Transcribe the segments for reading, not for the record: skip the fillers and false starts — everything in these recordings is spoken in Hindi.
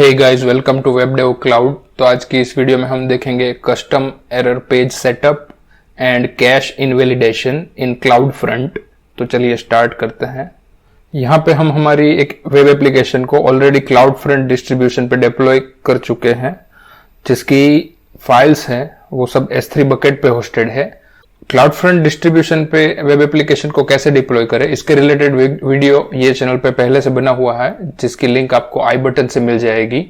Hey guys, welcome to WebDev Cloud. तो आज की इस वीडियो में हम देखेंगे custom error page setup and cache invalidation in CloudFront. तो चलिए स्टार्ट करते हैं। यहाँ पे हम हमारी एक वेब एप्लीकेशन को ऑलरेडी क्लाउड फ्रंट डिस्ट्रीब्यूशन पे डिप्लॉय कर चुके हैं, जिसकी फाइल्स हैं वो सब S3 बकेट पे होस्टेड है। क्लाउड फ्रंट डिस्ट्रीब्यूशन पे वेब एप्लीकेशन को कैसे डिप्लॉय करें, इसके रिलेटेड वीडियो ये चैनल पे पहले से बना हुआ है, जिसकी लिंक आपको आई बटन से मिल जाएगी।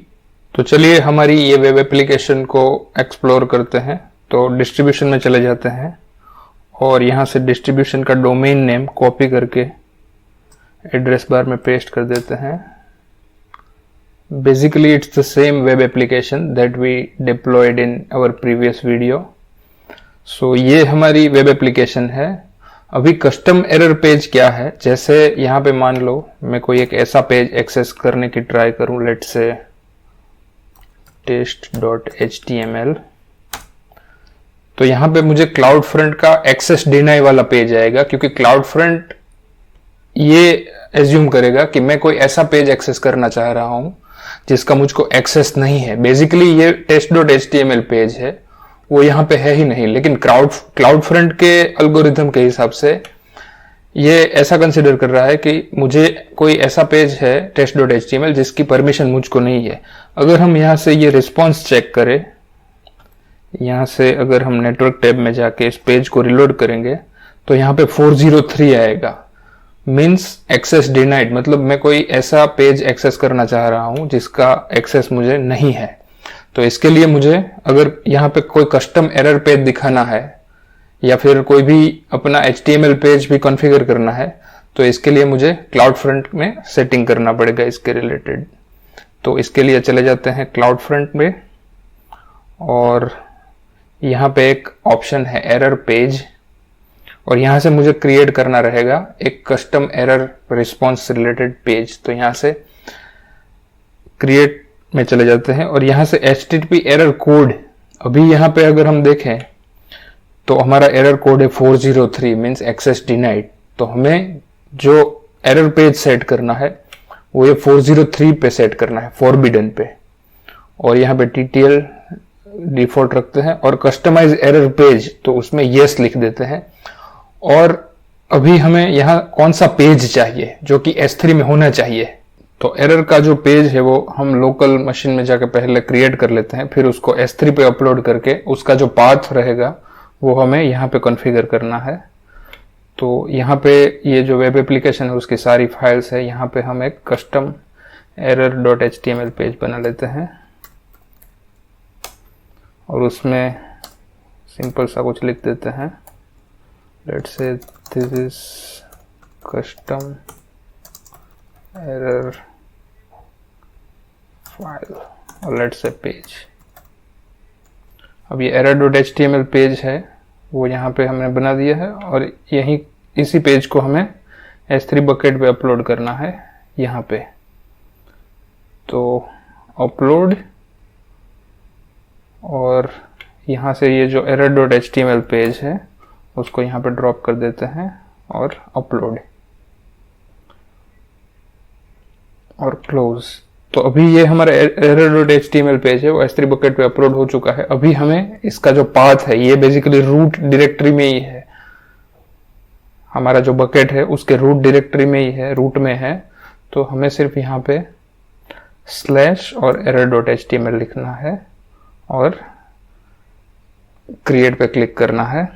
तो चलिए हमारी ये वेब एप्लीकेशन को एक्सप्लोर करते हैं। तो डिस्ट्रीब्यूशन में चले जाते हैं और यहाँ से डिस्ट्रीब्यूशन का डोमेन नेम कॉपी करके एड्रेस बार में पेस्ट कर देते हैं। Basically it's the same web application that we deployed in our previous video. So ये हमारी वेब एप्लीकेशन है। अभी कस्टम एरर पेज क्या है, जैसे यहाँ पे मान लो मैं कोई एक ऐसा पेज एक्सेस करने की ट्राई करूं, लेट्स से test.html। तो यहाँ पे मुझे क्लाउड फ्रंट का एक्सेस डिनाई वाला पेज आएगा, क्योंकि क्लाउड फ्रंट ये एज्यूम करेगा कि मैं कोई ऐसा पेज एक्सेस करना चाह रहा हूं जिसका मुझको एक्सेस नहीं है। बेसिकली ये test.html पेज है, वो यहाँ पे है ही नहीं, लेकिन क्लाउड फ्रंट के एल्गोरिथम के हिसाब से ये ऐसा कंसिडर कर रहा है कि मुझे कोई ऐसा पेज है test.html जिसकी परमिशन मुझको नहीं है। अगर हम यहाँ से ये रिस्पॉन्स चेक करें, यहाँ से अगर हम नेटवर्क टैब में जाके इस पेज को रिलोड करेंगे तो यहाँ पे 403 आएगा, मीन्स एक्सेस डिनाइड। मतलब मैं कोई ऐसा पेज एक्सेस करना चाह रहा हूं जिसका एक्सेस मुझे नहीं है। तो इसके लिए मुझे अगर यहाँ पे कोई कस्टम एरर पेज दिखाना है या फिर कोई भी अपना HTML पेज भी कॉन्फ़िगर करना है, तो इसके लिए मुझे क्लाउड फ्रंट में सेटिंग करना पड़ेगा इसके रिलेटेड। तो इसके लिए चले जाते हैं क्लाउड फ्रंट में और यहाँ पे एक ऑप्शन है एरर पेज, और यहाँ से मुझे क्रिएट करना रहेगा एक custom error response related page. तो यहाँ से क्रिएट में चले जाते हैं और यहाँ से HTTP एरर कोड, अभी यहाँ पे अगर हम देखें तो हमारा एरर कोड है 403, मीन्स एक्सेस डिनाइड। तो हमें जो एरर पेज सेट करना है वो ये 403 पे सेट करना है, फॉरबिडन पे। और यहाँ पे TTL डिफॉल्ट रखते हैं और कस्टमाइज एरर पेज, तो उसमें येस लिख देते हैं। और अभी हमें यहाँ कौन सा पेज चाहिए जो कि S3 में होना चाहिए। तो एरर का जो पेज है वो हम लोकल मशीन में जाकर पहले क्रिएट कर लेते हैं, फिर उसको S3 पे अपलोड करके उसका जो पाथ रहेगा वो हमें यहाँ पे कॉन्फ़िगर करना है। तो यहाँ पे ये जो वेब एप्लीकेशन है उसकी सारी फाइल्स है। यहाँ पे हम एक कस्टम error.html पेज बना लेते हैं और उसमें सिंपल सा कुछ लिख देते हैं। Let's say this is custom error file और लेट्स से पेज। अब ये error.html पेज है वो यहाँ पे हमने बना दिया है और यही इसी पेज को हमें S3 बकेट पे अपलोड करना है यहाँ पे। तो अपलोड, और यहाँ से ये जो error.html पेज है उसको यहाँ पे ड्रॉप कर देते हैं और अपलोड और क्लोज। तो अभी ये हमारा error.html पेज है वो S3 बकेट पे अपलोड हो चुका है। अभी हमें इसका जो पाथ है ये बेसिकली रूट डायरेक्टरी में ही है, हमारा जो बकेट है उसके रूट डायरेक्टरी में ही है, रूट में है। तो हमें सिर्फ यहाँ पे स्लैश और error.html लिखना है और क्रिएट पे क्लिक करना है।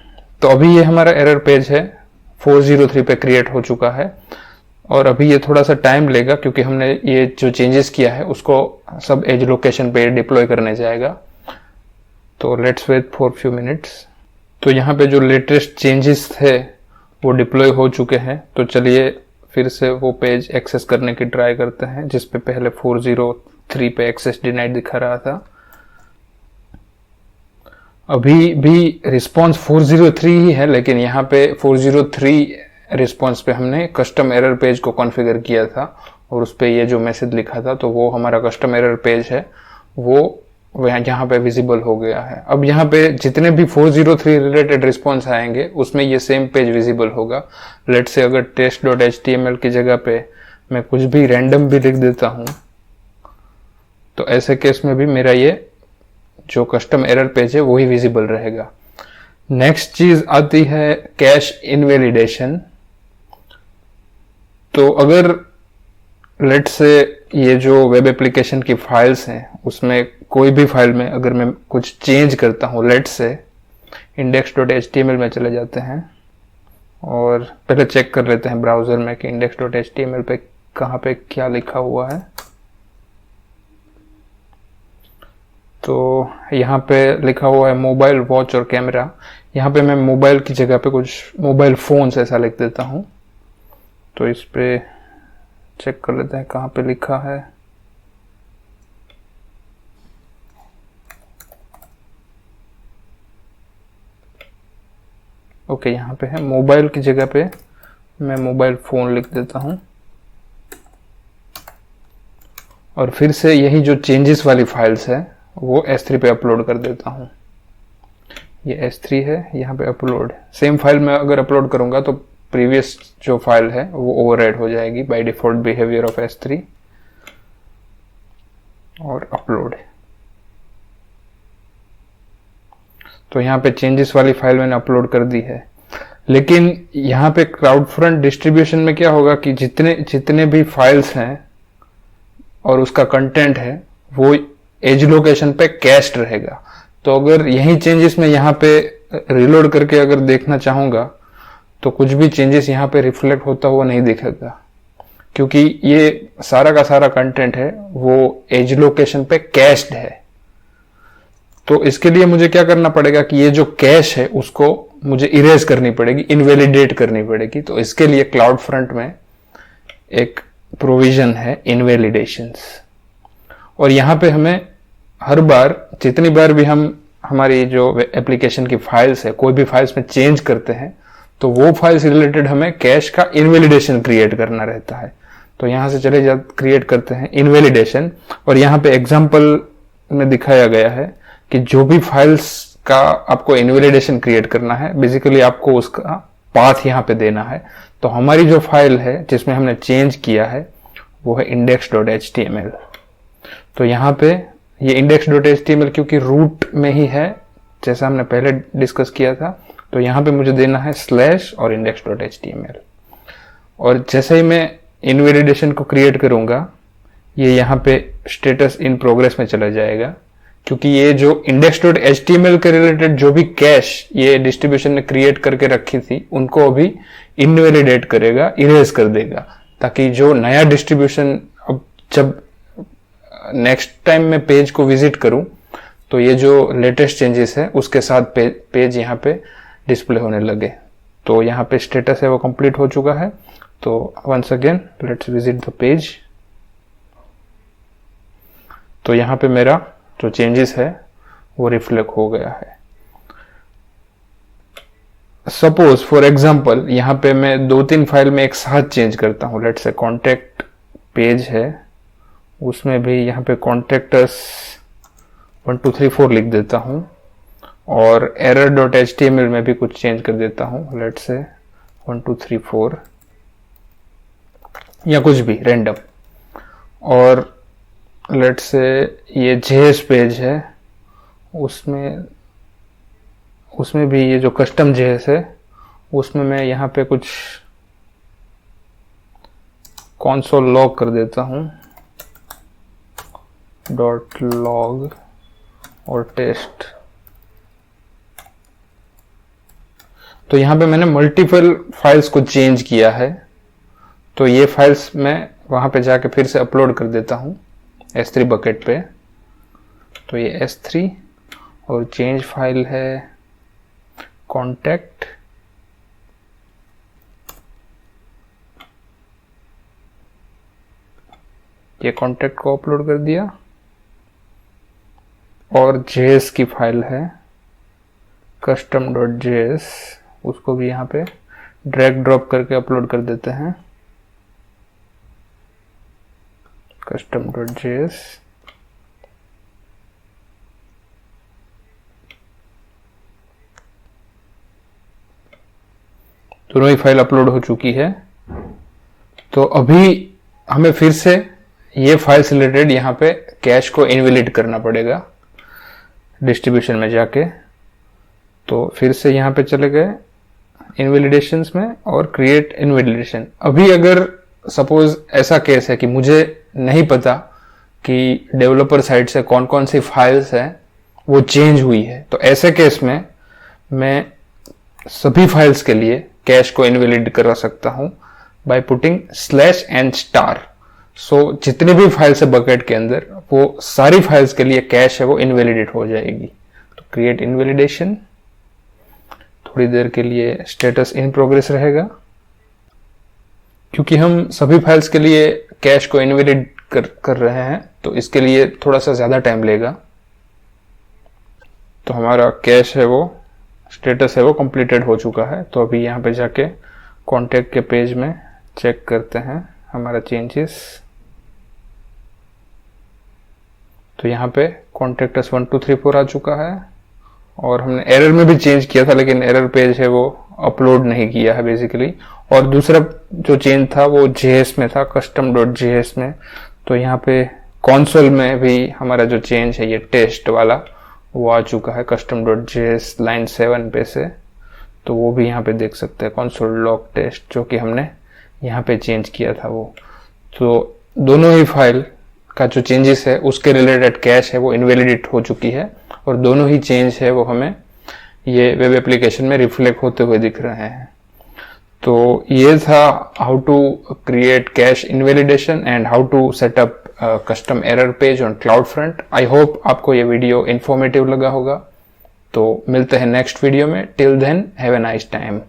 तो अभी ये हमारा एरर पेज है 403 पे क्रिएट हो चुका है। और अभी ये थोड़ा सा टाइम लेगा क्योंकि हमने ये जो चेंजेस किया है उसको सब एज लोकेशन पे डिप्लॉय करने जाएगा। तो let's wait for few minutes. तो यहाँ पे जो लेटेस्ट चेंजेस थे वो डिप्लॉय हो चुके हैं। तो चलिए फिर से वो पेज एक्सेस करने की ट्राई करते हैं जिस पे पहले 403 पे एक्सेस डिनाइड दिखा रहा था। अभी भी रिस्पॉन्स 403 ही है, लेकिन यहाँ पे 403 रिस्पॉन्स पे हमने कस्टम एरर पेज को कॉन्फ़िगर किया था और उस पे ये जो मैसेज लिखा था, तो वो हमारा कस्टम एरर पेज है वो यहाँ पे विजिबल हो गया है। अब यहाँ पे जितने भी 403 रिलेटेड रिस्पॉन्स आएंगे उसमें ये सेम पेज विजिबल होगा। लेट्स से अगर test.html की जगह पे मैं कुछ भी रैंडम भी लिख देता हूँ तो ऐसे केस में भी मेरा ये जो कस्टम एरर पेज है वही विजिबल रहेगा। नेक्स्ट चीज आती है कैश इनवैलिडेशन। तो अगर लेट से ये जो वेब एप्लीकेशन की फाइल्स हैं उसमें कोई भी फाइल में अगर मैं कुछ चेंज करता हूं, लेट से index.html में चले जाते हैं और पहले चेक कर लेते हैं ब्राउजर में कि index.html पे कहाँ पे क्या लिखा हुआ है। तो यहाँ पे लिखा हुआ है मोबाइल वॉच और कैमरा। यहाँ पे मैं मोबाइल की जगह पे कुछ मोबाइल फोन्स ऐसा लिख देता हूँ। तो इस पे चेक कर लेते हैं कहाँ पे लिखा है। ओके, यहाँ पे है मोबाइल की जगह पे मैं मोबाइल फोन लिख देता हूँ और फिर से यही जो चेंजेस वाली फाइल्स है वो S3 पे अपलोड कर देता हूँ। ये S3 है, यहाँ पे अपलोड। सेम फाइल में अगर अपलोड करूंगा तो प्रीवियस जो फाइल है वो ओवरराइड हो जाएगी by default behaviour of S3 और अपलोड। तो यहाँ पे चेंजेस वाली फाइल मैंने अपलोड कर दी है। लेकिन यहाँ पे क्लाउडफ्रंट डिस्ट्रीब्यूशन में क्या होगा कि जितने भी फाइल्स हैं और उसका कंटेंट है वो एज लोकेशन पे कैश्ड रहेगा। तो अगर यही चेंजेस मैं यहाँ पे रिलोड करके अगर देखना चाहूंगा तो कुछ भी चेंजेस यहाँ पे रिफ्लेक्ट होता हुआ नहीं दिखेगा, क्योंकि ये सारा का सारा कंटेंट है वो एज लोकेशन पे कैश्ड है। तो इसके लिए मुझे क्या करना पड़ेगा कि ये जो कैश है उसको मुझे इरेज करनी पड़ेगी, इनवैलिडेट करनी पड़ेगी। तो इसके लिए क्लाउड फ्रंट में एक प्रोविजन है इनवैलिडेशंस, और यहाँ पे हमें हर बार जितनी बार भी हम हमारी जो एप्लीकेशन की फाइल्स है कोई भी फाइल्स में चेंज करते हैं तो वो फाइल से रिलेटेड हमें कैश का इनवैलिडेशन क्रिएट करना रहता है। तो यहां से चले जा क्रिएट करते हैं इनवैलिडेशन, और यहाँ पे एग्जांपल में दिखाया गया है कि जो भी फाइल्स का आपको इनवैलिडेशन क्रिएट करना है बेसिकली आपको उसका पाथ यहाँ पे देना है। तो हमारी जो फाइल है जिसमें हमने चेंज किया है वो है index.html। तो यहाँ पे ये index.html क्योंकि रूट में ही है जैसा हमने पहले डिस्कस किया था, तो यहाँ पे मुझे देना है स्लैश और index.html। और जैसे ही मैं इनवैलिडेशन को क्रिएट करूंगा ये यहाँ पे स्टेटस इन प्रोग्रेस में चला जाएगा, क्योंकि ये जो index.html के रिलेटेड जो भी कैश ये डिस्ट्रीब्यूशन ने क्रिएट करके रखी थी उनको अभी इनवैलिडेट करेगा, इरेज कर देगा, ताकि जो नया डिस्ट्रीब्यूशन अब जब नेक्स्ट टाइम मैं पेज को विजिट करूं तो ये जो लेटेस्ट चेंजेस है उसके साथ पेज यहाँ पे डिस्प्ले होने लगे। तो यहाँ पे स्टेटस है वो कंप्लीट हो चुका है। तो once again let's visit the page. तो यहाँ पे मेरा जो चेंजेस है वो रिफ्लेक्ट हो गया है। सपोज फॉर एग्जांपल यहाँ पे मैं 2-3 फाइल में एक साथ चेंज करता हूँ। लेट्स से कॉन्टेक्ट पेज है उसमें भी यहाँ पे कॉन्टेक्टस 1 2 3 4 लिख देता हूँ और error.html में भी कुछ चेंज कर देता हूँ। लेट्स से 1 2 3 4 या कुछ भी रैंडम। और लेट्स से ये JS पेज है उसमें भी ये जो कस्टम JS है उसमें मैं यहाँ पे कुछ console log कर देता हूँ .log और टेस्ट। तो यहाँ पे मैंने मल्टीपल फाइल्स को चेंज किया है, तो ये फाइल्स मैं वहां पे जाके फिर से अपलोड कर देता हूँ S3 बकेट पे। तो ये S3 और चेंज फाइल है कॉन्टेक्ट, ये कॉन्टेक्ट को अपलोड कर दिया, और JS की फाइल है custom.js उसको भी यहाँ पे ड्रैग ड्रॉप करके अपलोड कर देते हैं custom.js। दोनों ही फाइल अपलोड हो चुकी है। तो अभी हमें फिर से ये फाइल से रिलेटेड यहाँ पे कैश को इनवैलिड करना पड़ेगा डिस्ट्रीब्यूशन में जाके। तो फिर से यहाँ पे चले गए इनवैलिडेशंस में और क्रिएट इनवैलिडेशन। अभी अगर सपोज ऐसा केस है कि मुझे नहीं पता कि डेवलपर साइड से कौन कौन सी फाइल्स हैं वो चेंज हुई है, तो ऐसे केस में मैं सभी फाइल्स के लिए कैश को इनवैलिड करा सकता हूं बाय पुटिंग /n*। सो जितनी भी फाइल्स है बकेट के अंदर वो सारी फाइल्स के लिए कैश है वो इनवैलिडेट हो जाएगी। तो क्रिएट इनवैलिडेशन, थोड़ी देर के लिए स्टेटस इन प्रोग्रेस रहेगा क्योंकि हम सभी फाइल्स के लिए कैश को इनवैलिड कर रहे हैं, तो इसके लिए थोड़ा सा ज्यादा टाइम लेगा। तो हमारा कैश है वो स्टेटस है वो कंप्लीटेड हो चुका है। तो अभी यहाँ पे जाके कॉन्टेक्ट के पेज में चेक करते हैं हमारा चेंजेस। तो यहाँ पे कॉन्टेक्ट अस 1 2 3 4 आ चुका है और हमने एरर में भी चेंज किया था, लेकिन एरर पेज है वो अपलोड नहीं किया है बेसिकली। और दूसरा जो चेंज था वो JS में था, custom.js में। तो यहाँ पे कंसोल में भी हमारा जो चेंज है ये टेस्ट वाला वो आ चुका है custom.js लाइन 7 पे से। तो वो भी यहाँ पे देख सकते हैं console log टेस्ट जो कि हमने यहाँ पे चेंज किया था वो। तो दोनों ही फाइल का जो चेंजेस है उसके रिलेटेड कैश है वो इनवैलिडेट हो चुकी है और दोनों ही चेंज है वो हमें ये वेब एप्लीकेशन में रिफ्लेक्ट होते हुए दिख रहे हैं। तो ये था how to create cache invalidation and how to set up custom error page on CloudFront। I hope आपको ये वीडियो इंफॉर्मेटिव लगा होगा। तो मिलते हैं नेक्स्ट वीडियो में। Till then have a nice time.